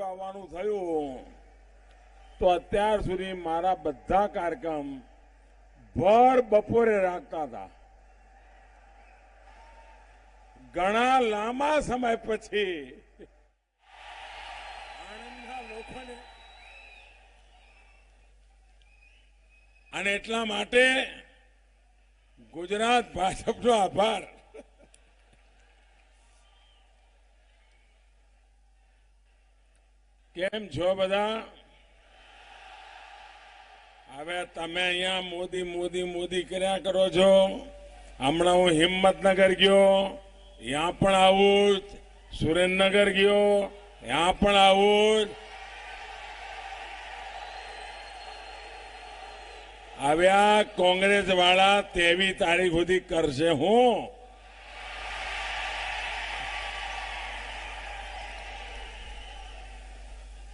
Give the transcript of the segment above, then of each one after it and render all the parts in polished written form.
આવવાનું થયું તો અત્યાર સુધી મારા બધા કાર્યક્રમ ભર બપોરે રાખતા હતા. ઘણા લાંબા સમય પછી આણંદના લોકોને અને એટલા માટે ગુજરાત ભાજપનો આભાર. કેમ છો બધા? હવે તમે અહીંયા મોદી મોદી મોદી કર્યા કરો છો. હમણાં હું હિંમતનગર ગયો, ત્યાં પણ આવું જ. સુરેન્દ્રનગર ગયો, ત્યાં પણ આવું જ. હવે આ કોંગ્રેસ વાળા 23 તારીખ સુધી કરશે હું.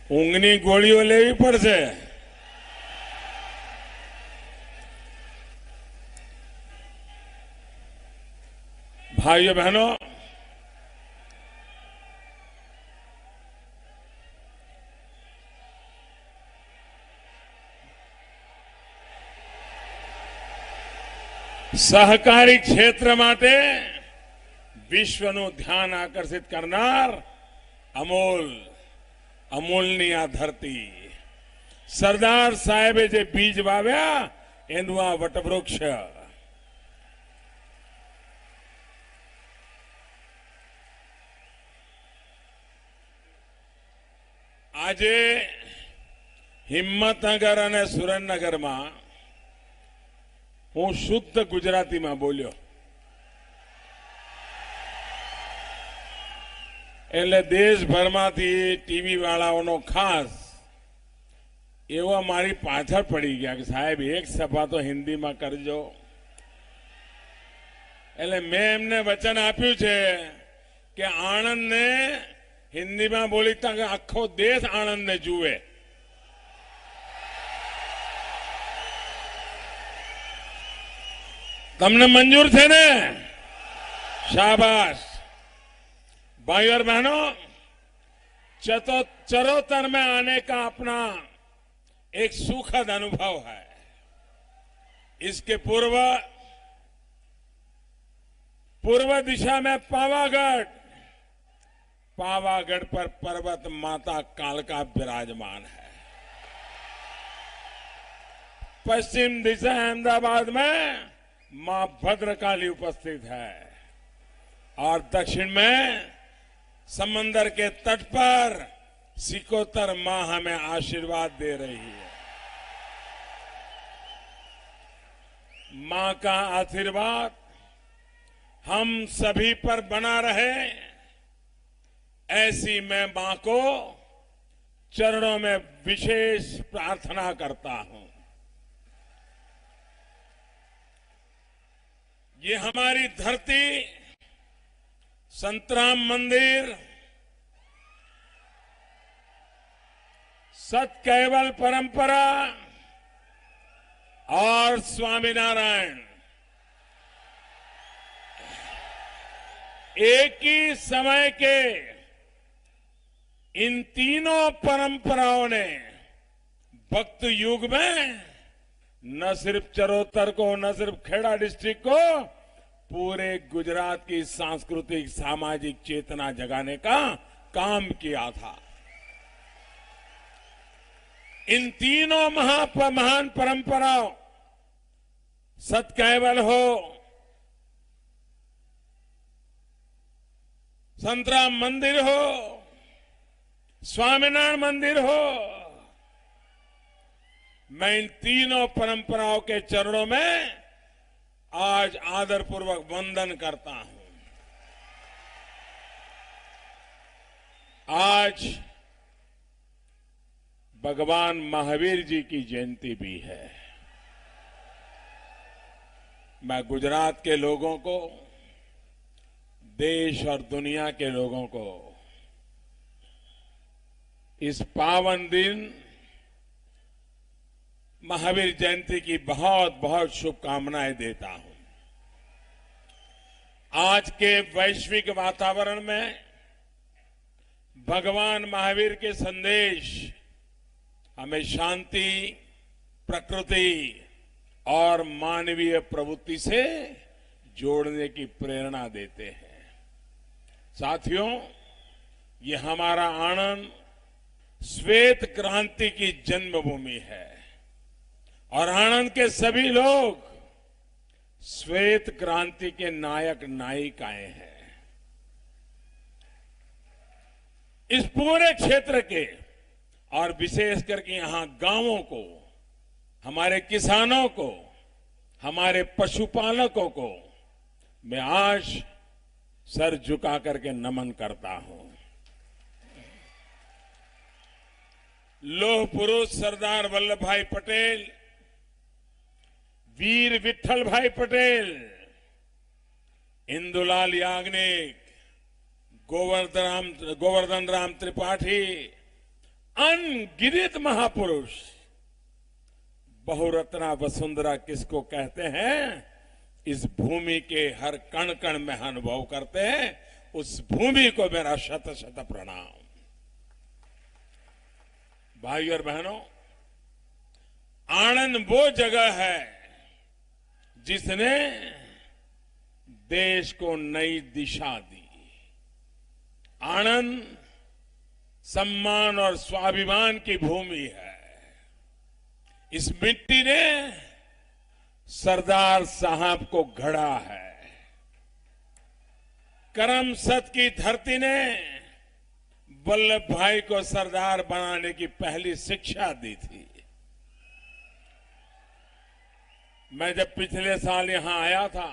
ઊંઘની ગોળીઓ લેવી પડશે. भाइयों बहनों, सहकारी क्षेत्र માટે વિશ્વનું ધ્યાન આકર્ષિત કરનાર અમૂલની આ ધરતી, સરદાર સાહેબે જે બીજ વાવ્યા એનું આ વટવૃક્ષ. આજે હિંમતનગર અને સુરેન્દ્રનગરમાં હું શુદ્ધ ગુજરાતીમાં બોલ્યો એટલે દેશભરમાંથી ટીવી વાળાઓનો ખાસ એવા મારી પાછળ પડી ગયા કે સાહેબ એક સભા તો હિન્દીમાં કરજો. એટલે મેં એમને વચન આપ્યું છે કે આણંદને હિન્દીમાં બોલી કે આખો દેશ આણંદને જુએ. તમને મંજૂર છે ને? शाबाश. भाई और बहनों, चरोतर में आने का अपना एक सुखद अनुभव है. इसके पूर्व दिशा में पावागढ़ पर पर्वत माता कालका विराजमान है. पश्चिम दिशा अहमदाबाद में मां भद्रकाली उपस्थित है और दक्षिण में समंदर के तट पर सिकोतर मां हमें आशीर्वाद दे रही है. मां का आशीर्वाद हम सभी पर बना रहे, ऐसी मैं मां को चरणों में विशेष प्रार्थना करता हूं. ये हमारी धरती, संतराम मंदिर, सत कैवल परंपरा और स्वामीनारायण एक ही समय के इन तीनों परंपराओं ने भक्त युग में न सिर्फ चरोतर को, न सिर्फ खेड़ा डिस्ट्रिक्ट को, पूरे गुजरात की सांस्कृतिक सामाजिक चेतना जगाने का काम किया था. इन तीनों महान परंपराओं, सत कैवल हो, संतराम मंदिर हो, स्वामीनारायण मंदिर हो, मैं इन तीनों परंपराओं के चरणों में आज आदरपूर्वक वंदन करता हूं. आज भगवान महावीर जी की जयंती भी है. मैं गुजरात के लोगों को, देश और दुनिया के लोगों को इस पावन दिन महावीर जयंती की बहुत बहुत शुभकामनाएं देता हूं. आज के वैश्विक वातावरण में भगवान महावीर के संदेश हमें शांति, प्रकृति और मानवीय प्रवृत्ति से जोड़ने की प्रेरणा देते हैं। साथियों, ये हमारा आनंद श्वेत क्रांति की जन्मभूमि है और आनंद के सभी लोग श्वेत क्रांति के नायक नायिकाएं हैं। इस पूरे क्षेत्र के और विशेष करके यहां गांवों को, हमारे किसानों को, हमारे पशुपालकों को मैं आज सर झुका करके नमन करता हूं। लौह पुरुष सरदार वल्लभ भाई पटेल, वीर विट्ठल भाई पटेल, इंदुलाल याग्निक, गोवर्धन राम त्रिपाठी, अनगिनत महापुरुष, बहुरत्ना वसुंधरा किसको कहते हैं, इस भूमि के हर कण कण में अनुभव करते हैं। उस भूमि को मेरा शत शत प्रणाम। भाइयों और बहनों, आनंद वो जगह है जिसने देश को नई दिशा दी। आनंद सम्मान और स्वाभिमान की भूमि है। इस मिट्टी ने सरदार साहब को घड़ा है। करमसद की धरती ने वल्लभ भाई को सरदार बनाने की पहली शिक्षा दी थी। मैं जब पिछले साल यहां आया था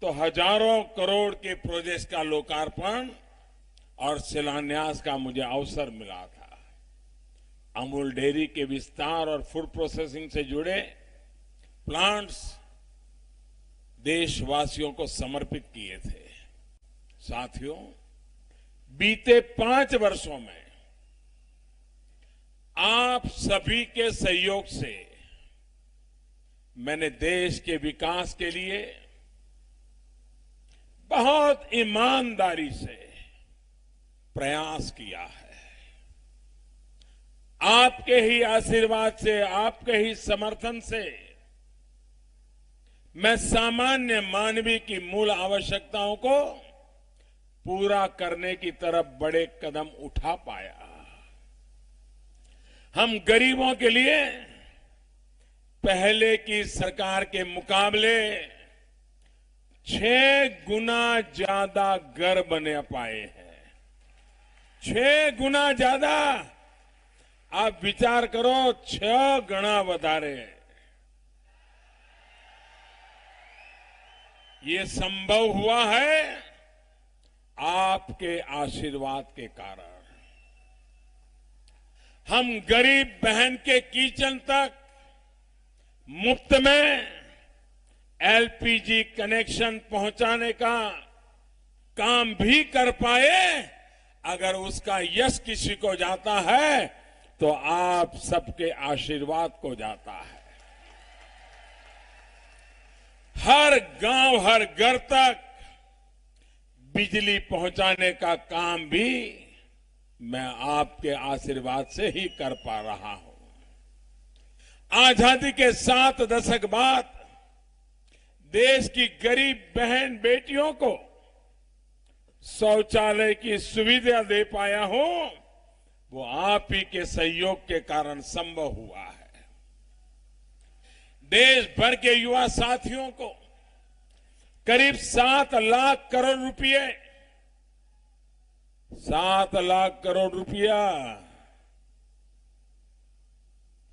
तो हजारों करोड़ के प्रोजेक्ट का लोकार्पण और शिलान्यास का मुझे अवसर मिला था। अमूल डेयरी के विस्तार और फूड प्रोसेसिंग से जुड़े प्लांट्स देशवासियों को समर्पित किए थे। साथियों, बीते 5 वर्षों में आप सभी के सहयोग से मैंने देश के विकास के लिए बहुत ईमानदारी से प्रयास किया है। आपके ही आशीर्वाद से, आपके ही समर्थन से मैं सामान्य मानवीय की मूल आवश्यकताओं को पूरा करने की तरफ बड़े कदम उठा पाया। हम गरीबों के लिए पहले की सरकार के मुकाबले 6 गुना ज्यादा घर बने पाए हैं। 6 गुना ज्यादा। आप विचार करो, 6 गुना વધારે। ये संभव हुआ है आपके आशीर्वाद के कारण। हम गरीब बहन के किचन तक मुफ्त में एलपीजी कनेक्शन पहुंचाने का काम भी कर पाए। अगर उसका यश किसी को जाता है तो आप सबके आशीर्वाद को जाता है। हर गांव, हर घर तक बिजली पहुंचाने का काम भी मैं आपके आशीर्वाद से ही कर पा रहा हूं। आजादी के 7 दशक बाद देश की गरीब बहन बेटियों को शौचालय की सुविधा दे पाया हूं, वो आप ही के सहयोग के कारण संभव हुआ है। देश भर के युवा साथियों को करीब 7 लाख करोड़ रुपए, 7 लाख करोड़ रुपया,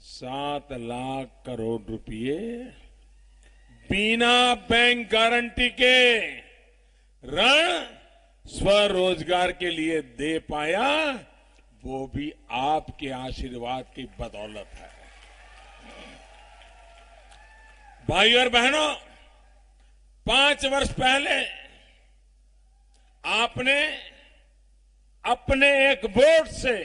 7 लाख करोड़ रुपए बिना बैंक गारंटी के ऋण स्वरोजगार के लिए दे पाया, वो भी आपके आशीर्वाद की बदौलत है। भाइयों और बहनों, 5 वर्ष पहले आपने अपने एक वोट से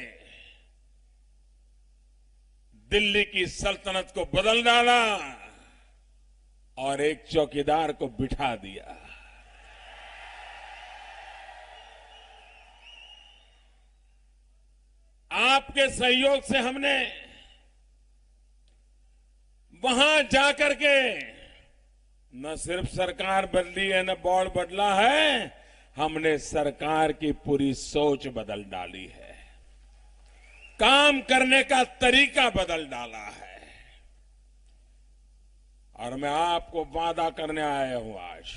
दिल्ली की सल्तनत को बदल डाला और एक चौकीदार को बिठा दिया। आपके सहयोग से हमने वहां जाकर के न सिर्फ सरकार बदली है, न बोर्ड बदला है, हमने सरकार की पूरी सोच बदल डाली है, काम करने का तरीका बदल डाला है। और मैं आपको वादा करने आया हूं आज,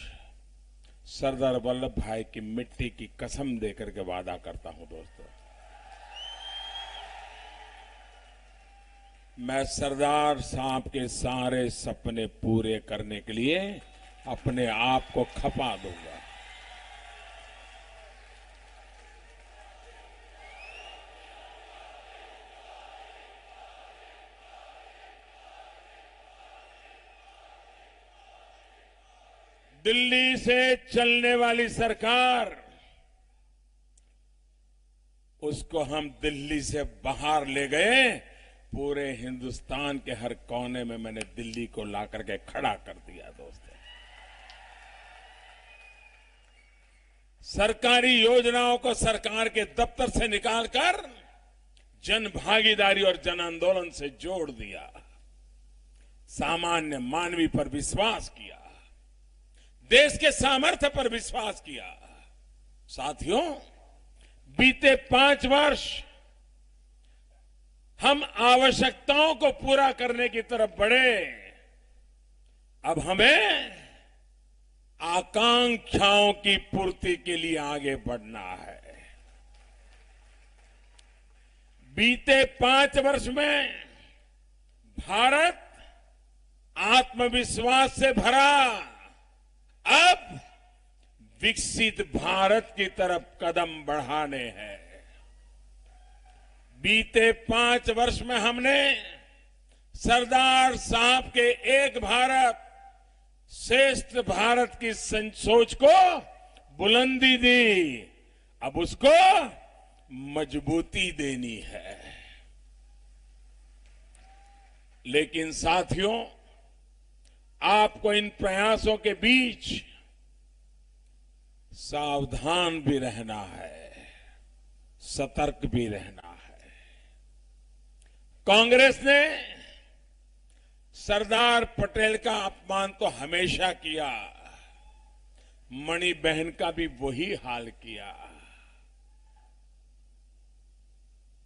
सरदार वल्लभ भाई की मिट्टी की कसम देकर के वादा करता हूं दोस्तों, मैं सरदार साहब के सारे सपने पूरे करने के लिए अपने आप को खपा दूंगा। दिल्ली से चलने वाली सरकार, उसको हम दिल्ली से बाहर ले गए। पूरे हिंदुस्तान के हर कोने में मैंने दिल्ली को ला करके खड़ा कर दिया दोस्तों। सरकारी योजनाओं को सरकार के दफ्तर से निकालकर जन भागीदारी और जन आंदोलन से जोड़ दिया। सामान्य मानवीय पर विश्वास किया, देश के सामर्थ्य पर विश्वास किया। साथियों, बीते 5 वर्ष हम आवश्यकताओं को पूरा करने की तरफ बढ़े। अब हमें आकांक्षाओं की पूर्ति के लिए आगे बढ़ना है। बीते 5 वर्ष में भारत आत्मविश्वास से भरा, अब विकसित भारत की तरफ कदम बढ़ाने हैं। बीते 5 वर्ष में हमने सरदार साहब के एक भारत श्रेष्ठ भारत की सोच को बुलंदी दी, अब उसको मजबूती देनी है। लेकिन साथियों, आपको इन प्रयासों के बीच सावधान भी रहना है, सतर्क भी रहना है। कांग्रेस ने सरदार पटेल का अपमान तो हमेशा किया, मणि बहन का भी वही हाल किया।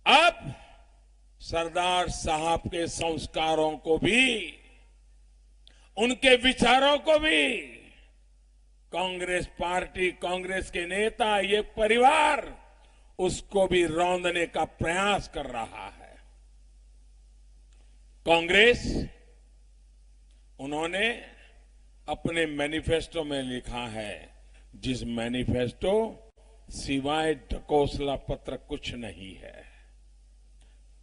अब सरदार साहब के संस्कारों को भी, उनके विचारों को भी कांग्रेस पार्टी, कांग्रेस के नेता, ये परिवार उसको भी रौंदने का प्रयास कर रहा है। कांग्रेस, उन्होंने अपने मैनिफेस्टो में लिखा है, जिस मैनिफेस्टो सिवाय ढकोसला पत्र कुछ नहीं है।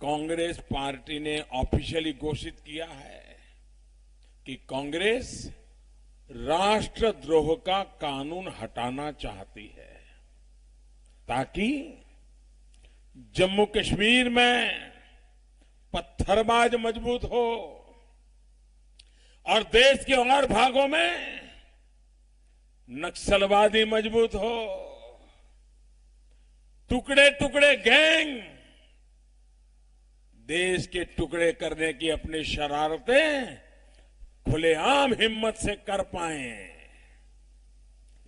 कांग्रेस पार्टी ने ऑफिशियली घोषित किया है कि कांग्रेस राष्ट्रद्रोह का कानून हटाना चाहती है, ताकि जम्मू कश्मीर में पत्थरबाज मजबूत हो और देश के और भागों में नक्सलवादी मजबूत हो। टुकड़े टुकड़े गैंग देश के टुकड़े करने की अपनी शरारतें खुलेआम हिम्मत से कर पाए।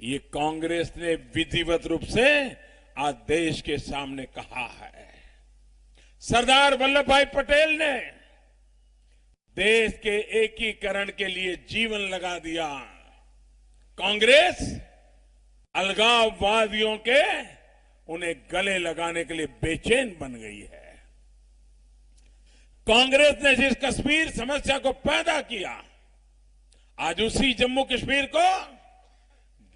ये कांग्रेस ने विधिवत रूप से आज देश के सामने कहा है। सरदार वल्लभ भाई पटेल ने देश के एकीकरण के लिए जीवन लगा दिया। कांग्रेस अलगाववादियों के उन्हें गले लगाने के लिए बेचैन बन गई है। कांग्रेस ने जिस कश्मीर समस्या को पैदा किया, आज उसी जम्मू कश्मीर को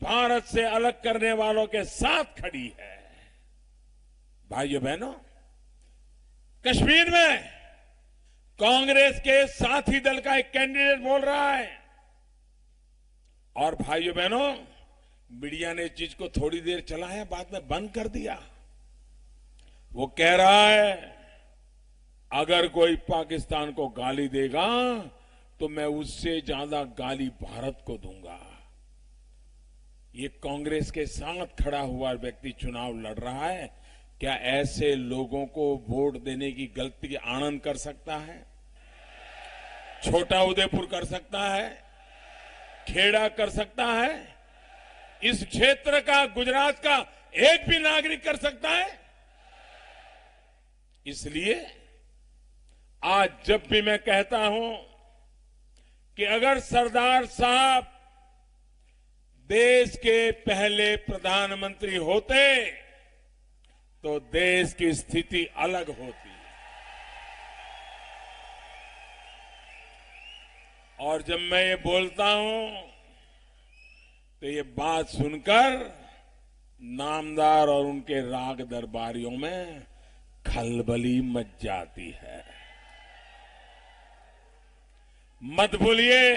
भारत से अलग करने वालों के साथ खड़ी है। भाइयों बहनों, कश्मीर में कांग्रेस के साथी दल का एक कैंडिडेट बोल रहा है, और भाइयों बहनों, मीडिया ने इस चीज को थोड़ी देर चलाया, बाद में बंद कर दिया। वो कह रहा है, अगर कोई पाकिस्तान को गाली देगा तो मैं उससे ज्यादा गाली भारत को दूंगा। ये कांग्रेस के साथ खड़ा हुआ व्यक्ति चुनाव लड़ रहा है। क्या ऐसे लोगों को वोट देने की गलती आनंद कर सकता है? छोटा उदयपुर कर सकता है? खेड़ा कर सकता है? इस क्षेत्र का, गुजरात का एक भी नागरिक कर सकता है? इसलिए आज जब भी मैं कहता हूं कि अगर सरदार साहब देश के पहले प्रधानमंत्री होते तो देश की स्थिति अलग होती। और जब मैं ये बोलता हूं तो ये बात सुनकर नामदार और उनके राग दरबारियों में खलबली मच जाती है। मत भूलिए,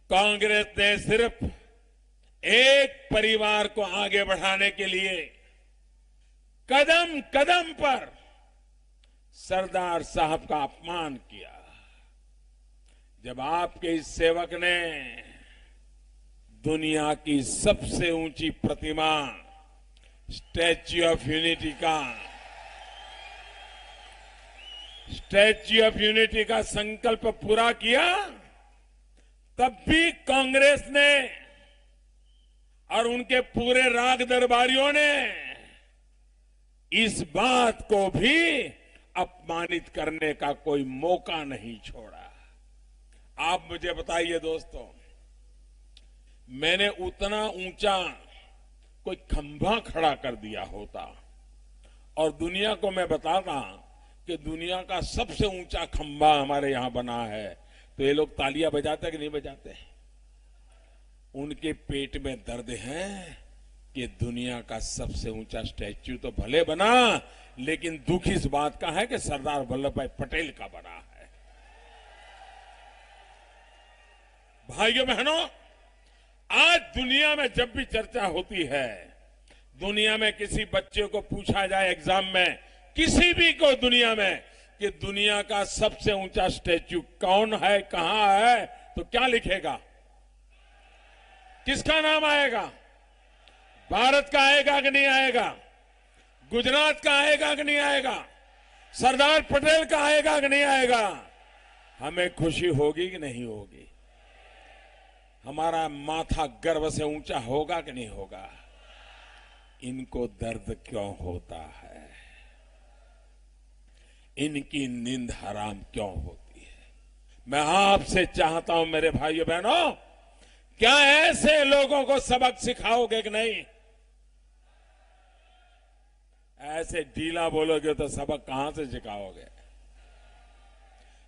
कांग्रेस ने सिर्फ एक परिवार को आगे बढ़ाने के लिए कदम कदम पर सरदार साहब का अपमान किया। जब आपके इस सेवक ने दुनिया की सबसे ऊंची प्रतिमा स्टैच्यू ऑफ यूनिटी का संकल्प पूरा किया, तब भी कांग्रेस ने और उनके पूरे राग दरबारियों ने इस बात को भी अपमानित करने का कोई मौका नहीं छोड़ा। आप मुझे बताइए दोस्तों, मैंने उतना ऊंचा कोई खंभा खड़ा कर दिया होता और दुनिया को मैं बताता कि दुनिया का सबसे ऊंचा खंभा हमारे यहां बना है, तो ये लोग तालियां बजाते कि नहीं बजाते? उनके पेट में दर्द है कि दुनिया का सबसे ऊंचा स्टैच्यू तो भले बना, लेकिन दुख इस बात का है कि सरदार वल्लभ भाई पटेल का बना है। भाइयों बहनों, आज दुनिया में जब भी चर्चा होती है, दुनिया में किसी बच्चे को पूछा जाए एग्जाम में, किसी भी को दुनिया में, कि दुनिया का सबसे ऊंचा स्टैच्यू कौन है, कहां है, तो क्या लिखेगा? किसका नाम आएगा? भारत का आएगा कि नहीं आएगा? गुजरात का आएगा कि नहीं आएगा? सरदार पटेल का आएगा कि नहीं आएगा? हमें खुशी होगी कि नहीं होगी? हमारा माथा गर्व से ऊंचा होगा कि नहीं होगा? इनको दर्द क्यों होता है? इनकी नींद हराम क्यों होती है? मैं आपसे चाहता हूं मेरे भाइयों बहनों, क्या ऐसे लोगों को सबक सिखाओगे कि नहीं? ऐसे ढीला बोलोगे तो सबक कहां से सिखाओगे?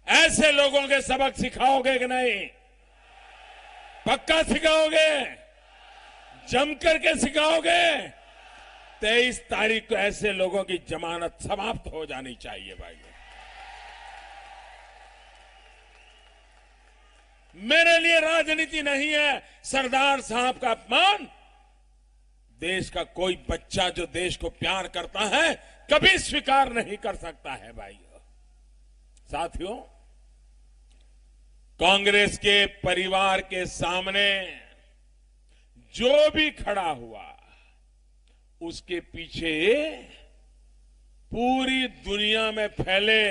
ऐसे लोगों के सबक सिखाओगे कि नहीं? पक्का सिखाओगे? जम करके सिखाओगे? 23 तारीख को ऐसे लोगों की जमानत समाप्त हो जानी चाहिए भाई। मेरे लिए राजनीति नहीं है सरदार साहब का अपमान। देश का कोई बच्चा जो देश को प्यार करता है कभी स्वीकार नहीं कर सकता है भाइयों। साथियों, कांग्रेस के परिवार के सामने जो भी खड़ा हुआ, उसके पीछे पूरी दुनिया में फैले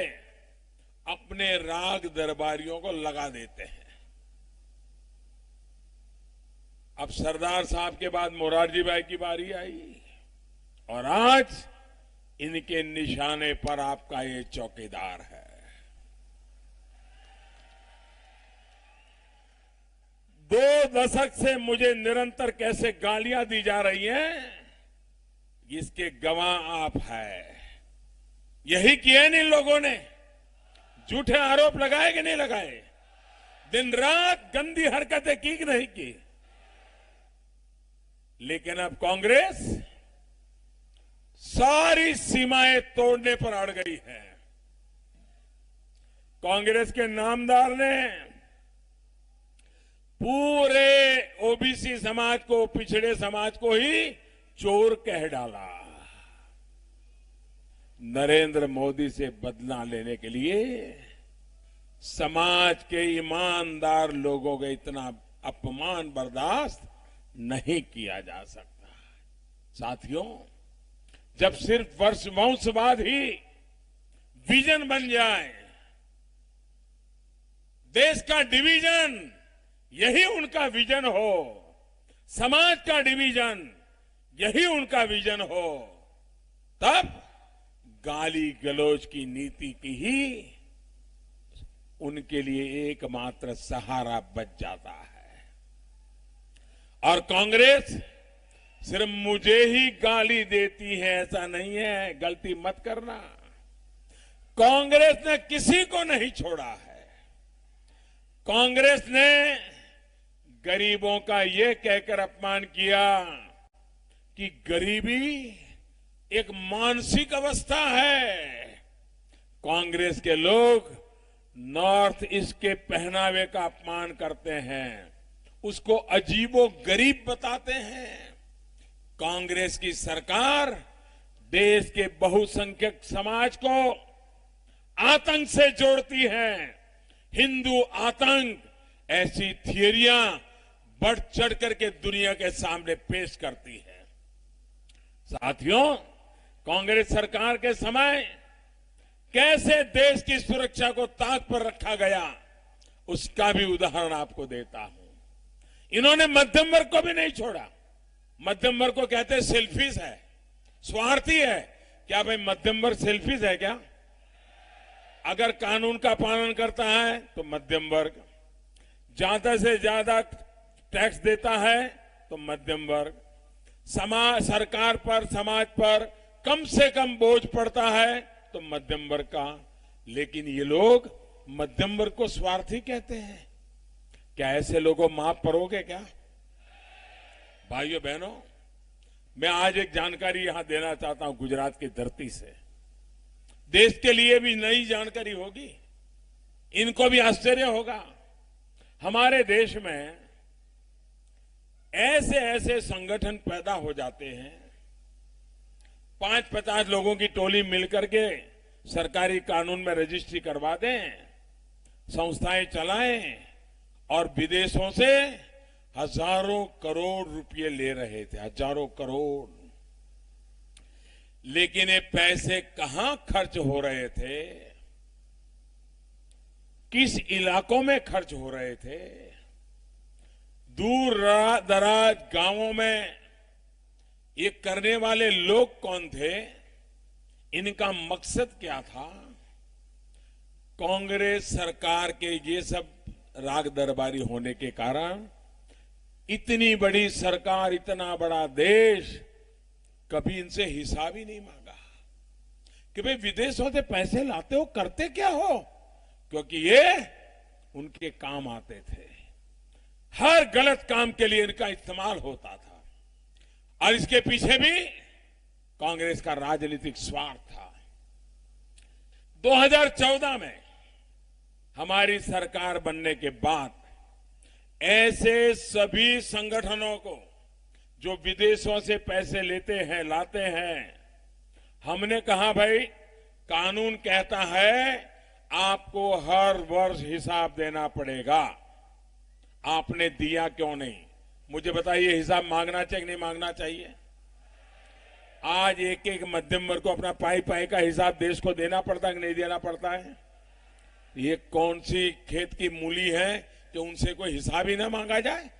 अपने राग दरबारियों को लगा देते हैं। अब सरदार साहब के बाद मोरारजी भाई की बारी आई और आज इनके निशाने पर आपका ये चौकीदार है। दो दशक से मुझे निरंतर कैसे गालियां दी जा रही हैं, इसके गवाह आप हैं। यही किए इन लोगों ने, झूठे आरोप लगाए कि नहीं लगाए? दिन रात गंदी हरकतें की कि नहीं की? लेकिन अब कांग्रेस सारी सीमाएं तोड़ने पर अड़ गई है। कांग्रेस के नामदार ने पूरे ओबीसी समाज को, पिछड़े समाज को ही चोर कह डाला। नरेंद्र मोदी से बदला लेने के लिए समाज के ईमानदार लोगों का इतना अपमान बर्दाश्त नहीं किया जा सकता। साथियों, जब सिर्फ वंशवाद ही विजन बन जाए, देश का डिवीजन यही उनका विजन हो, समाज का डिवीजन यही उनका विजन हो, तब गाली गलौज की नीति की ही उनके लिए एकमात्र सहारा बच जाता है। और कांग्रेस सिर्फ मुझे ही गाली देती है ऐसा नहीं है, गलती मत करना। कांग्रेस ने किसी को नहीं छोड़ा है। कांग्रेस ने गरीबों का ये कहकर अपमान किया कि गरीबी एक मानसिक अवस्था है। कांग्रेस के लोग नॉर्थ ईस्ट के पहनावे का अपमान करते हैं, उसको अजीबो गरीब बताते हैं। कांग्रेस की सरकार देश के बहुसंख्यक समाज को आतंक से जोड़ती है। हिंदू आतंक ऐसी थियरियां बढ़ चढ़ करके दुनिया के सामने पेश करती है। साथियों, कांग्रेस सरकार के समय कैसे देश की सुरक्षा को ताक पर रखा गया, उसका भी उदाहरण आपको देता हूं। इन्होंने मध्यम वर्ग को भी नहीं छोड़ा। मध्यम वर्ग को कहते हैं सेल्फिश है, स्वार्थी है। क्या भाई मध्यम वर्ग सेल्फिश है क्या? अगर कानून का पालन करता है तो मध्यम वर्ग, ज्यादा से ज्यादा टैक्स देता है तो मध्यम वर्ग, सरकार पर समाज पर कम से कम बोझ पड़ता है तो मध्यम वर्ग का। लेकिन ये लोग मध्यम वर्ग को स्वार्थी कहते हैं। क्या ऐसे लोगों को माफ करोगे क्या? भाइयों बहनों, मैं आज एक जानकारी यहां देना चाहता हूं गुजरात की धरती से। देश के लिए भी नई जानकारी होगी, इनको भी आश्चर्य होगा। हमारे देश में ऐसे ऐसे संगठन पैदा हो जाते हैं, 5-50 लोगों की टोली मिलकर के सरकारी कानून में रजिस्ट्री करवा दें, संस्थाएं चलाएं और विदेशों से हजारों करोड़ रुपए ले रहे थे, हजारों करोड़। लेकिन ये पैसे कहां खर्च हो रहे थे, किस इलाकों में खर्च हो रहे थे? दूर दराज गांवों में ये करने वाले लोग कौन थे? इनका मकसद क्या था? कांग्रेस सरकार के ये सब राग दरबारी होने के कारण इतनी बड़ी सरकार, इतना बड़ा देश कभी इनसे हिसाब ही नहीं मांगा कि भाई विदेशों से पैसे लाते हो, करते क्या हो? क्योंकि ये उनके काम आते थे। हर गलत काम के लिए इनका इस्तेमाल होता था और इसके पीछे भी कांग्रेस का राजनीतिक स्वार्थ था। 2014 में हमारी सरकार बनने के बाद ऐसे सभी संगठनों को जो विदेशों से पैसे लेते हैं, लाते हैं, हमने कहा भाई कानून कहता है आपको हर वर्ष हिसाब देना पड़ेगा। आपने दिया क्यों नहीं? मुझे बताइए, हिसाब मांगना चाहिए कि नहीं मांगना चाहिए? आज एक एक मध्यम वर्ग को अपना पाई पाई का हिसाब देश को देना पड़ता है कि नहीं देना पड़ता है? ये कौन सी खेत की मूली है कि उनसे कोई हिसाब ही ना मांगा जाए?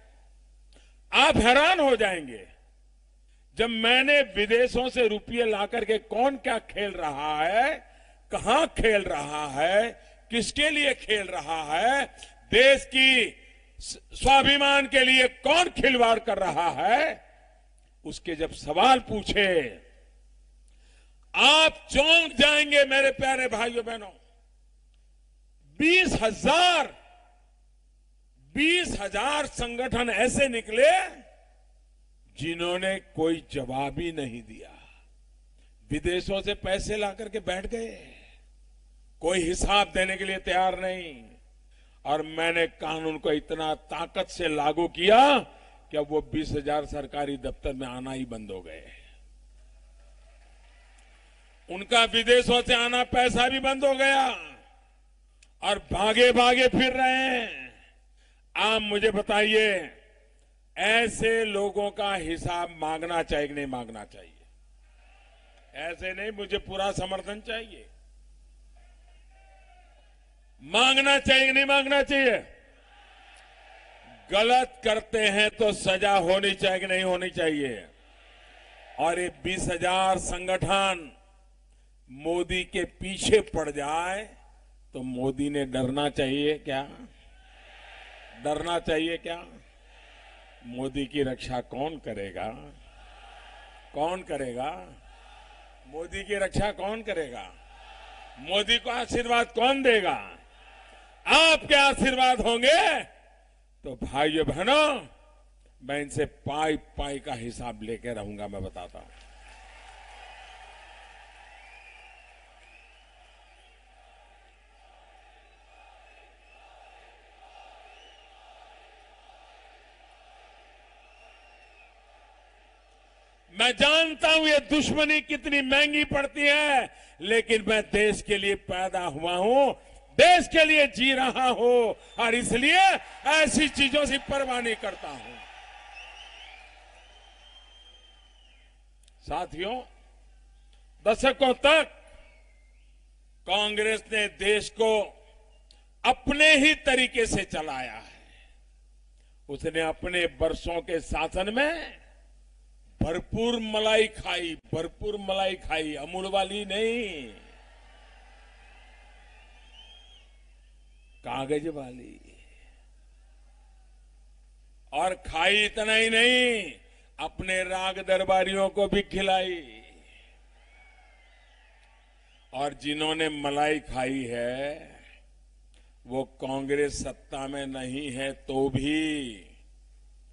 आप हैरान हो जाएंगे जब मैंने विदेशों से रुपये लाकर के कौन क्या खेल रहा है, कहां खेल रहा है, किसके लिए खेल रहा है, देश की स्वाभिमान के लिए कौन खिलवाड़ कर रहा है, उसके जब सवाल पूछे आप चौंक जाएंगे मेरे प्यारे भाइयों बहनों। 20,000 संगठन ऐसे निकले जिन्होंने कोई जवाब ही नहीं दिया। विदेशों से पैसे लाकर के बैठ गए, कोई हिसाब देने के लिए तैयार नहीं। और मैंने कानून को इतना ताकत से लागू किया कि अब वो 20,000 सरकारी दफ्तर में आना ही बंद हो गए। उनका विदेशों से आना पैसा भी बंद हो गया और भागे भागे फिर रहे हैं। आप मुझे बताइए, ऐसे लोगों का हिसाब मांगना चाहिए कि नहीं मांगना चाहिए? ऐसे नहीं, मुझे पूरा समर्थन चाहिए। मांगना चाहिए कि नहीं मांगना चाहिए? गलत करते हैं तो सजा होनी चाहिए कि नहीं होनी चाहिए? और ये 20,000 संगठन मोदी के पीछे पड़ जाए तो मोदी ने डरना चाहिए क्या? डरना चाहिए क्या? मोदी की रक्षा कौन करेगा? कौन करेगा? मोदी की रक्षा कौन करेगा? मोदी को आशीर्वाद कौन देगा? आपके आशीर्वाद होंगे तो भाइयों बहनों, मैं इनसे पाई पाई का हिसाब लेके रहूंगा, मैं बताता हूं। मैं जानता हूं ये दुश्मनी कितनी महंगी पड़ती है, लेकिन मैं देश के लिए पैदा हुआ हूं, देश के लिए जी रहा हूं और इसलिए ऐसी चीजों से परवाह नहीं करता हूं। साथियों, दशकों तक कांग्रेस ने देश को अपने ही तरीके से चलाया है। उसने अपने वर्षों के शासन में भरपूर मलाई खाई, भरपूर मलाई खाई, अमूल वाली नहीं, कागज वाली। और खाई इतना ही नहीं, अपने राग दरबारियों को भी खिलाई। और जिन्होंने मलाई खाई है वो कांग्रेस सत्ता में नहीं है तो भी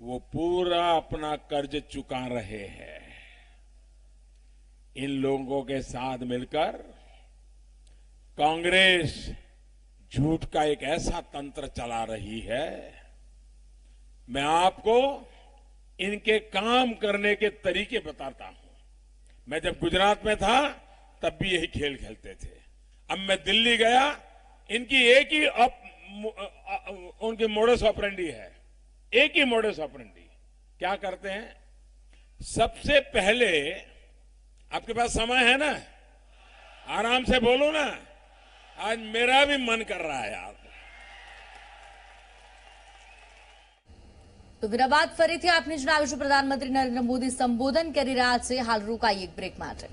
वो पूरा अपना कर्ज चुका रहे हैं। इन लोगों के साथ मिलकर कांग्रेस झूठ का एक ऐसा तंत्र चला रही है। मैं आपको इनके काम करने के तरीके बताता हूं। मैं जब गुजरात में था तब भी यही खेल खेलते थे। अब मैं दिल्ली गया, इनकी एक ही उनकी मोडस ऑपरेंडी है, एक ही मोडस ऑपरेंडी। क्या करते हैं? सबसे पहले, आपके पास समय है ना? आराम से बोलो ना, आज मेरा भी मन कर रहा है यार। તો વિના બાદ ફરીથી આપને જણાવીશું પ્રધાનમંત્રી નરેન્દ્ર મોદી સંબોધન કરી રહ્યા છે। હાલ રોકાઈ એક બ્રેક માટે।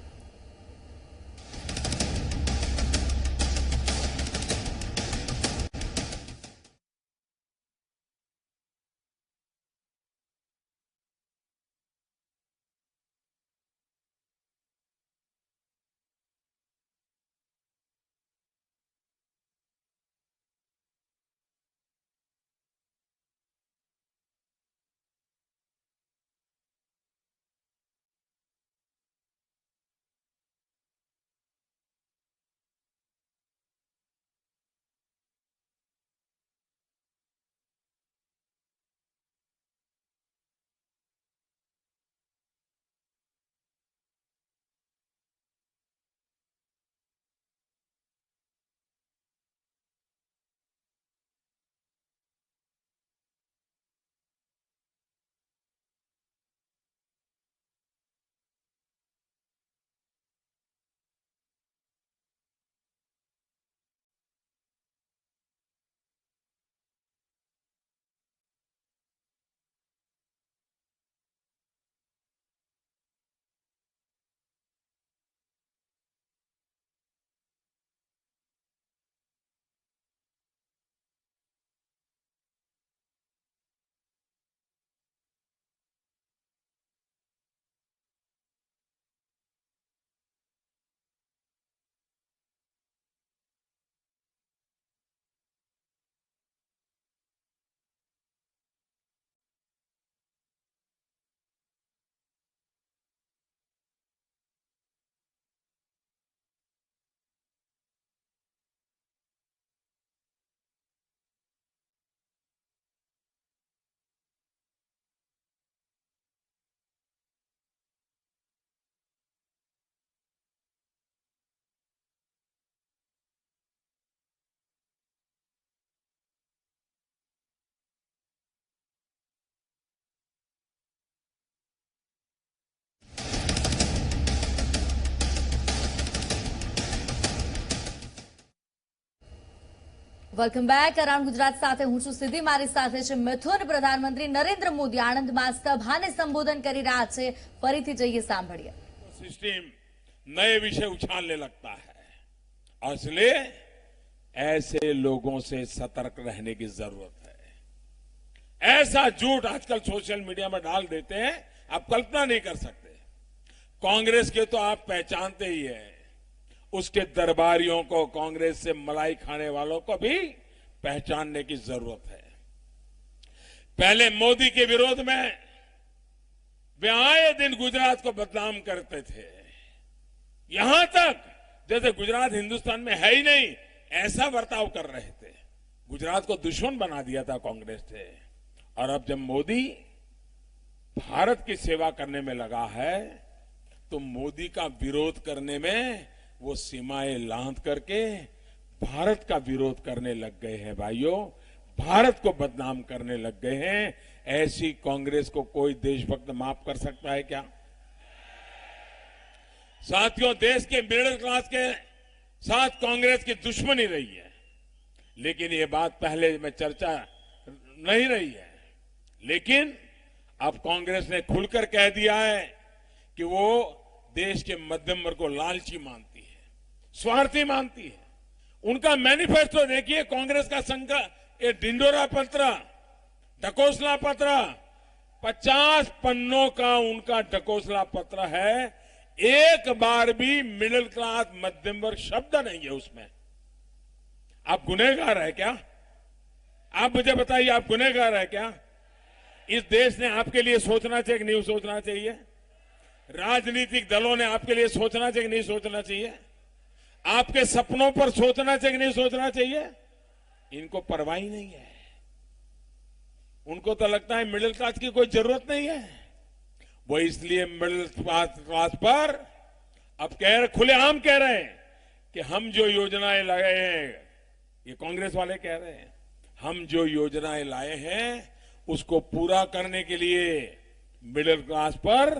Welcome back. અરાઉન્ડ ગુજરાત સાથે હું છું સિદ્ધિ, મારી સાથે છે મિથુન. પ્રધાનમંત્રી નરેન્દ્ર મોદી આણંદમાં સભાને સંબોધન કરી રહ્યા છે. ફરીથી જઈએ સાંભળીએ. सिस्टम नए विषय उछालने लगता है और इसलिए ऐसे लोगों से सतर्क रहने की जरूरत है। ऐसा झूठ आजकल सोशल मीडिया में डाल देते हैं, आप कल्पना नहीं कर सकते। कांग्रेस के तो आप पहचानते ही हैं, उसके दरबारियों को, कांग्रेस से मलाई खाने वालों को भी पहचानने की जरूरत है। पहले मोदी के विरोध में वे आए दिन गुजरात को बदनाम करते थे, यहां तक जैसे गुजरात हिंदुस्तान में है ही नहीं ऐसा बर्ताव कर रहे थे। गुजरात को दुश्मन बना दिया था कांग्रेस से। और अब जब मोदी भारत की सेवा करने में लगा है तो मोदी का विरोध करने में वो सीमाएं लांघ करके भारत का विरोध करने लग गए हैं। भाइयों, भारत को बदनाम करने लग गए हैं। ऐसी कांग्रेस को कोई देशभक्त माफ कर सकता है क्या? साथियों, देश के मिडिल क्लास के साथ कांग्रेस की दुश्मनी रही है, लेकिन ये बात पहले में चर्चा नहीं रही है। लेकिन अब कांग्रेस ने खुलकर कह दिया है कि वो देश के मध्यम वर्ग को लालची मानती है, स्वार्थी मानती है। उनका मैनिफेस्टो देखिए, कांग्रेस का ये ढिंडोरा पत्र, ढकोसला पत्र, 50 पन्नों का उनका ढकोसला पत्र है। एक बार भी मिडिल क्लास मध्यम वर्ग शब्द नहीं है उसमें। आप गुनहगार है क्या? आप मुझे बताइए, आप गुनहगार है क्या? इस देश ने आपके लिए सोचना चाहिए कि नहीं सोचना चाहिए? राजनीतिक दलों ने आपके लिए सोचना चाहिए कि नहीं सोचना चाहिए? आपके सपनों पर सोचना चाहिए कि नहीं सोचना चाहिए? इनको परवाह ही नहीं है। उनको तो लगता है मिडिल क्लास की कोई जरूरत नहीं है। वो इसलिए मिडिल क्लास पर अब खुलेआम कह रहे हैं कि हम जो योजनाएं लाए हैं, ये कांग्रेस वाले कह रहे हैं, हम जो योजनाएं लाए हैं उसको पूरा करने के लिए मिडिल क्लास पर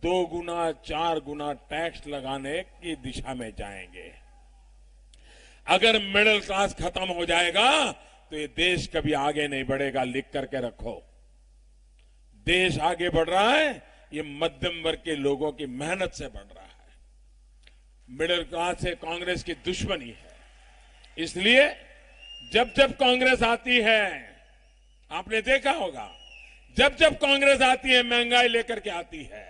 2 गुना 4 गुना टैक्स लगाने की दिशा में जाएंगे। अगर मिडिल क्लास खत्म हो जाएगा तो ये देश कभी आगे नहीं बढ़ेगा। लिख करके रखो, देश आगे बढ़ रहा है ये मध्यम वर्ग के लोगों की मेहनत से बढ़ रहा है। मिडिल क्लास से कांग्रेस की दुश्मनी है। इसलिए जब जब कांग्रेस आती है, आपने देखा होगा, जब जब कांग्रेस आती है महंगाई लेकर के आती है।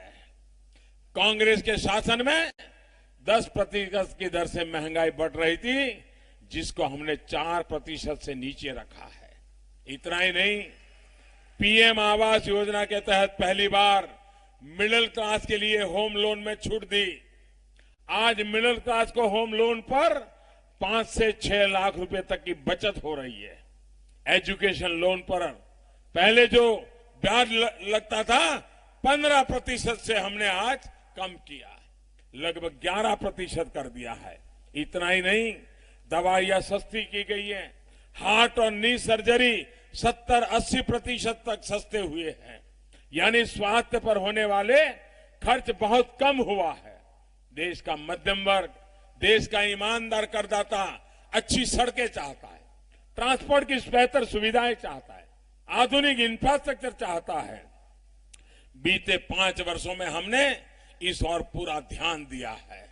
कांग्रेस के शासन में 10% की दर से महंगाई बढ़ रही थी, जिसको हमने 4% से नीचे रखा है। इतना ही नहीं, पीएम आवास योजना के तहत पहली बार मिडिल क्लास के लिए होम लोन में छूट दी। आज मिडिल क्लास को होम लोन पर 5 से 6 लाख रुपए तक की बचत हो रही है। एजुकेशन लोन पर पहले जो ब्याज लगता था 15% से हमने आज कम किया, लगभग 11% कर दिया है। इतना ही नहीं, दवाइयां सस्ती की गई है। हार्ट और नी सर्जरी 70-80% तक सस्ते हुए हैं। यानी स्वास्थ्य पर होने वाले खर्च बहुत कम हुआ है। देश का मध्यम वर्ग, देश का ईमानदार करदाता अच्छी सड़कें चाहता है, ट्रांसपोर्ट की बेहतर सुविधाएं चाहता है, आधुनिक इंफ्रास्ट्रक्चर चाहता है। बीते 5 वर्षों में हमने इस ओर पूरा ध्यान दिया है।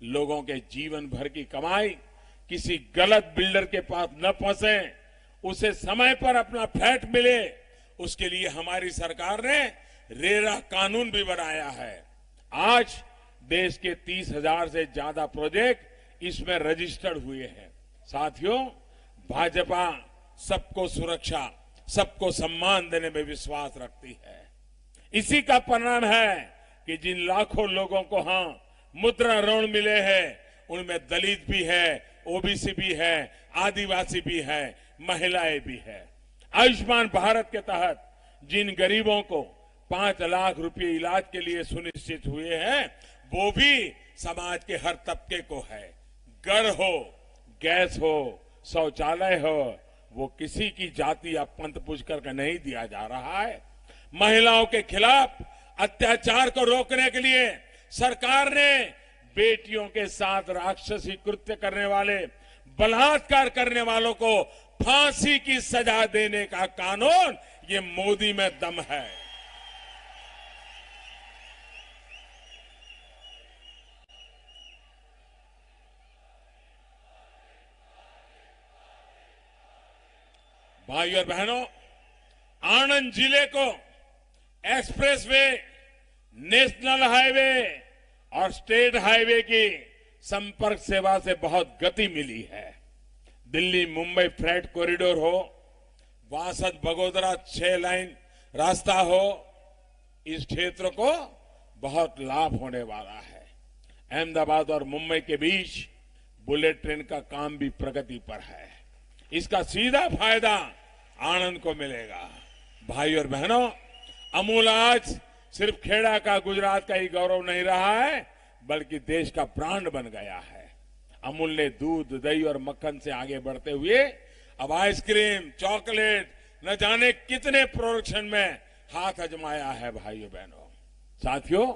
लोगों के जीवन भर की कमाई किसी गलत बिल्डर के पास न फंसे, उसे समय पर अपना फ्लैट मिले, उसके लिए हमारी सरकार ने रेरा कानून भी बनाया है। आज देश के 30,000 से ज्यादा प्रोजेक्ट इसमें रजिस्टर्ड हुए हैं। साथियों, भाजपा सबको सुरक्षा, सबको सम्मान देने में विश्वास रखती है। इसी का परिणाम है कि जिन लाखों लोगों को मुद्रा ऋण मिले हैं, उनमें दलित भी है, ओबीसी भी है, आदिवासी भी है, महिलाएं भी है। आयुष्मान भारत के तहत जिन गरीबों को 5 लाख रुपए इलाज के लिए सुनिश्चित हुए हैं, वो भी समाज के हर तबके को है। घर हो, गैस हो, शौचालय हो, वो किसी की जाति या पंथ पूछ करके नहीं दिया जा रहा है। महिलाओं के खिलाफ अत्याचार को रोकने के लिए सरकार ने बेटियों के साथ राक्षसी कृत्य करने वाले बलात्कार करने वालों को फांसी की सजा देने का कानून, ये मोदी में दम है। भाइयों और बहनों, आनंद जिले को एक्सप्रेसवे, नेशनल हाईवे और स्टेट हाईवे की संपर्क सेवा से बहुत गति मिली है। दिल्ली मुंबई फ्रेट कॉरिडोर हो, वासद बगोदरा 6 लाइन रास्ता हो, इस क्षेत्र को बहुत लाभ होने वाला है। अहमदाबाद और मुंबई के बीच बुलेट ट्रेन का काम भी प्रगति पर है। इसका सीधा फायदा आनंद को मिलेगा। भाई और बहनों, अमूल आज सिर्फ खेड़ा का, गुजरात का ही गौरव नहीं रहा है, बल्कि देश का ब्रांड बन गया है। अमूल ने दूध, दही और मक्खन से आगे बढ़ते हुए अब आइसक्रीम, चॉकलेट, न जाने कितने प्रोडक्शन में हाथ आजमाया है। भाइयों बहनों, साथियों,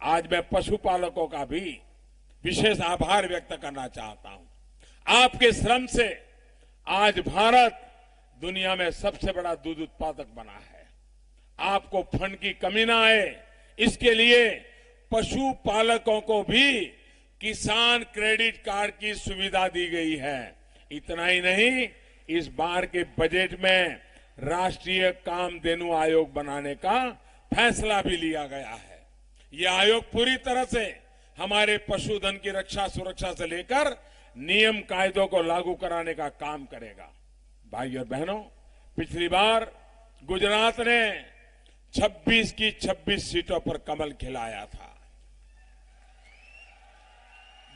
आज मैं पशुपालकों का भी विशेष आभार व्यक्त करना चाहता हूं। आपके श्रम से आज भारत दुनिया में सबसे बड़ा दूध उत्पादक बना है। आपको फंड की कमी ना आए, इसके लिए पशुपालकों को भी किसान क्रेडिट कार्ड की सुविधा दी गई है। इतना ही नहीं, इस बार के बजट में राष्ट्रीय कामधेनु आयोग बनाने का फैसला भी लिया गया है। यह आयोग पूरी तरह से हमारे पशुधन की रक्षा सुरक्षा से लेकर नियम कायदों को लागू कराने का काम करेगा। भाइयों और बहनों, पिछली बार गुजरात ने 26 की 26 सीटों पर कमल खिलाया था।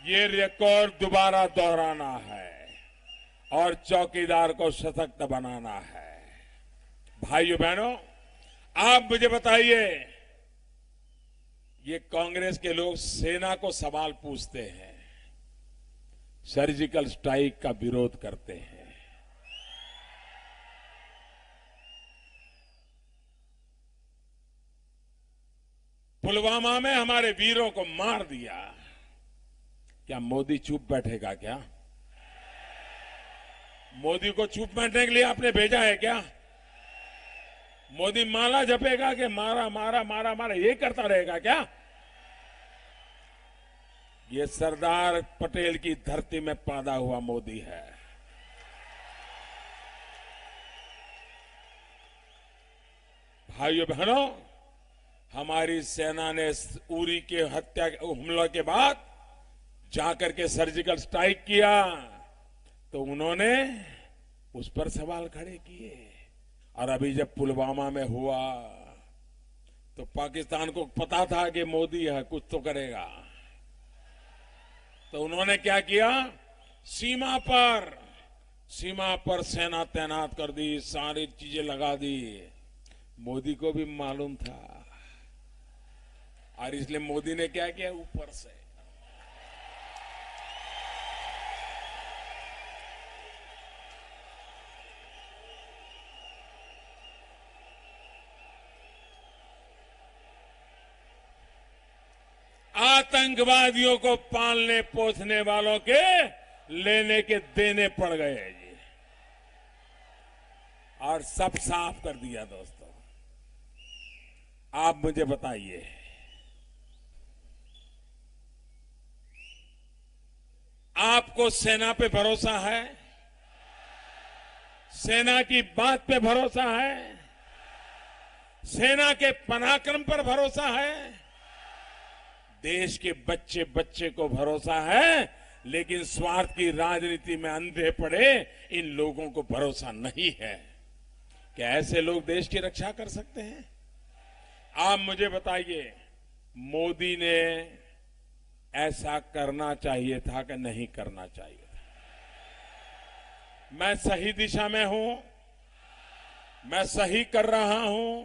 ये रिकॉर्ड दोबारा दोहराना है और चौकीदार को सशक्त बनाना है। भाइयों बहनों, आप मुझे बताइए, ये कांग्रेस के लोग सेना को सवाल पूछते हैं, सर्जिकल स्ट्राइक का विरोध करते हैं। पुलवामा में हमारे वीरों को मार दिया, क्या मोदी चुप बैठेगा? क्या मोदी को चुप बैठने के लिए आपने भेजा है क्या? मोदी माला जपेगा कि मारा मारा मारा मारा ये करता रहेगा क्या? ये सरदार पटेल की धरती में पैदा हुआ मोदी है। भाइयों बहनों, हमारी सेना ने उरी के हत्या हमले के बाद जाकर के सर्जिकल स्ट्राइक किया, तो उन्होंने उस पर सवाल खड़े किए। और अभी जब पुलवामा में हुआ तो पाकिस्तान को पता था कि मोदी है, कुछ तो करेगा, तो उन्होंने क्या किया, सीमा पर सेना तैनात कर दी, सारी चीजें लगा दी। मोदी को भी मालूम था और इसलिए मोदी ने क्या किया, ऊपर से आतंकवादियों को पालने पोसने वालों के लेने के देने पड़ गए जी, और सब साफ कर दिया। दोस्तों, आप मुझे बताइए, आपको सेना पे भरोसा है? सेना की बात पे भरोसा है? सेना के पराक्रम पर भरोसा है? देश के बच्चे बच्चे को भरोसा है, लेकिन स्वार्थ की राजनीति में अंधे पड़े इन लोगों को भरोसा नहीं है। क्या ऐसे लोग देश की रक्षा कर सकते हैं? आप मुझे बताइए, मोदी ने ऐसा करना चाहिए था कि नहीं करना चाहिए था? मैं सही दिशा में हूं, मैं सही कर रहा हूं,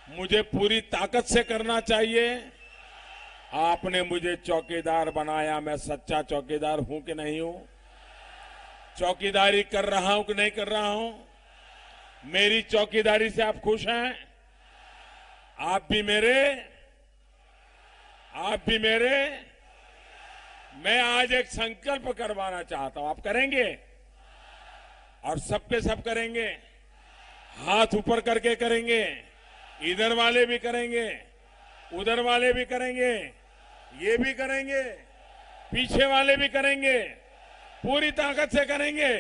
मुझे पूरी ताकत से करना चाहिए। आपने मुझे चौकीदार बनाया, मैं सच्चा चौकीदार हूं कि नहीं हूं? चौकीदारी कर रहा हूं कि नहीं कर रहा हूं? मेरी चौकीदारी से आप खुश हैं? आप भी मेरे मैं आज एक संकल्प करवाना चाहता हूं, आप करेंगे? और सबके सब करेंगे, हाथ ऊपर करके करेंगे, इधर वाले भी करेंगे, उधर वाले भी करेंगे, ये भी करेंगे, पीछे वाले भी करेंगे, पूरी ताकत से करेंगे।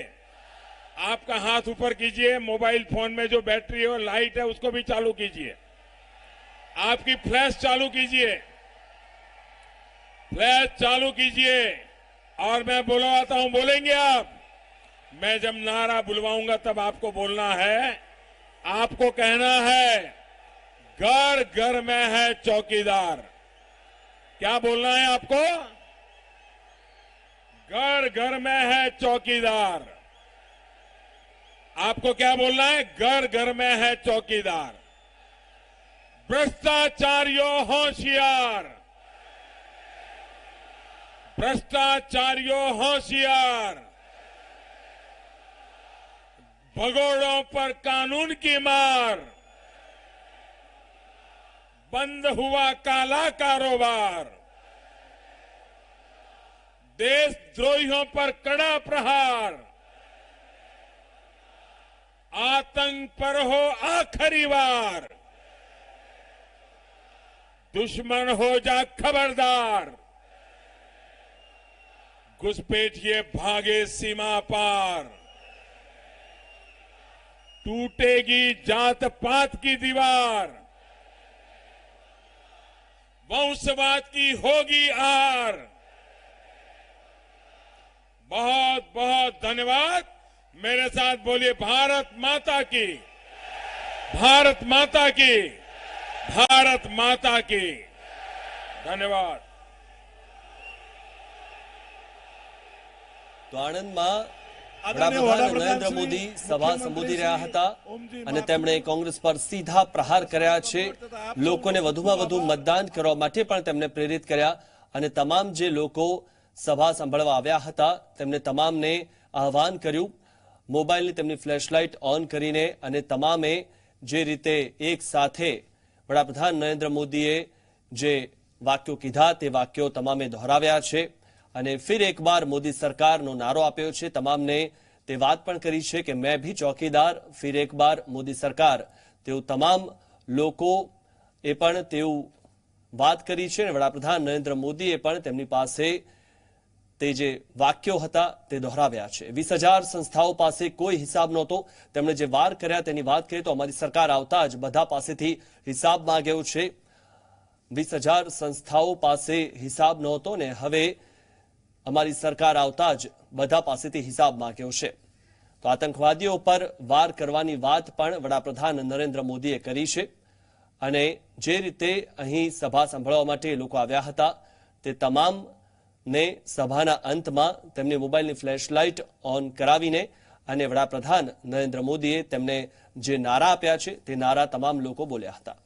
आपका हाथ ऊपर कीजिए, मोबाइल फोन में जो बैटरी और लाइट है उसको भी चालू कीजिए, आपकी फ्लैश चालू कीजिए, फ्लैश चालू कीजिए। और मैं बुलवाता हूं, बोलेंगे आप? मैं जब नारा बुलवाऊंगा तब आपको बोलना है, आपको कहना है घर घर में है चौकीदार। क्या बोलना है आपको? घर घर में है चौकीदार। आपको क्या बोलना है? घर घर में है चौकीदार। भ्रष्टाचारियों होशियार, भ्रष्टाचारियों होशियार, भगोड़ों पर कानून की मार, बंद हुआ काला कारोबार, देशद्रोहियों पर कड़ा प्रहार, आतंक पर हो आखिरी वार, दुश्मन हो जा खबरदार, घुसपैठिए भागे सीमा पार, टूटेगी जात पात की दीवार, वंशवाद की होगी आर। बहुत बहुत धन्यवाद। मेरे साथ बोलिए, भारत माता की, भारत माता की, भारत माता की। धन्यवाद। તો આણંદમાં વડાપ્રધાન નરેન્દ્ર મોદી સભા સંબોધી રહ્યા હતા અને તેમણે કોંગ્રેસ પર સીધા પ્રહાર કર્યા છે। લોકોને વધુમાં વધુ મતદાન કરવા માટે પણ તેમને પ્રેરિત કર્યા અને તમામ જે લોકો સભા સાંભળવા આવ્યા હતા તેમને તમામને આહ્વાન કર્યું। મોબાઈલની તેમની ફ્લેશલાઇટ ઓન કરીને અને તમામે જે રીતે એક સાથે વડાપ્રધાન નરેન્દ્ર મોદીએ જે વાક્યો કીધા તે વાક્યો તમામે દોહરાવ્યા છે અને फिर एक बार मोदी सरकारનો નારો આપ્યો છે। તમામને તે વાત પણ કરી છે કે मैं भी चौकीदार, फिर एक बार मोदी सरकार। તેવું તમામ લોકો એ પણ તેવું વાત કરી છે અને વડાપ્રધાન નરેન્દ્ર મોદીએ પણ તેમની પાસે તે જે વાક્યો હતા તે દોહરાવ્યા છે। 20,000 સંસ્થાઓ પાસે કોઈ હિસાબ નહોતો, તેમણે જે વાર કર્યા તેની વાત કરીએ તો અમારી સરકાર આવતા જ બધા પાસેથી હિસાબ માંગ્યો છે। 20,000 સંસ્થાઓ પાસે હિસાબ નહોતો ને હવે અમારી સરકાર આવતા જ બધા પાસેથી હિસાબ માંગ્યો છે। તો આતંકવાદીઓ પર વાર કરવાની વાત પણ વડાપ્રધાન નરેન્દ્ર મોદીએ કરી છે અને જે રીતે અહીં સભા સાંભળવા માટે લોકો આવ્યા હતા તે તમામને સભાના અંતમાં તેમની મોબાઈલની ફ્લેશલાઇટ ઓન કરાવીને અને વડાપ્રધાન નરેન્દ્ર મોદીએ તેમને જે નારા આપ્યા છે તે નારા તમામ લોકો બોલ્યા હતા।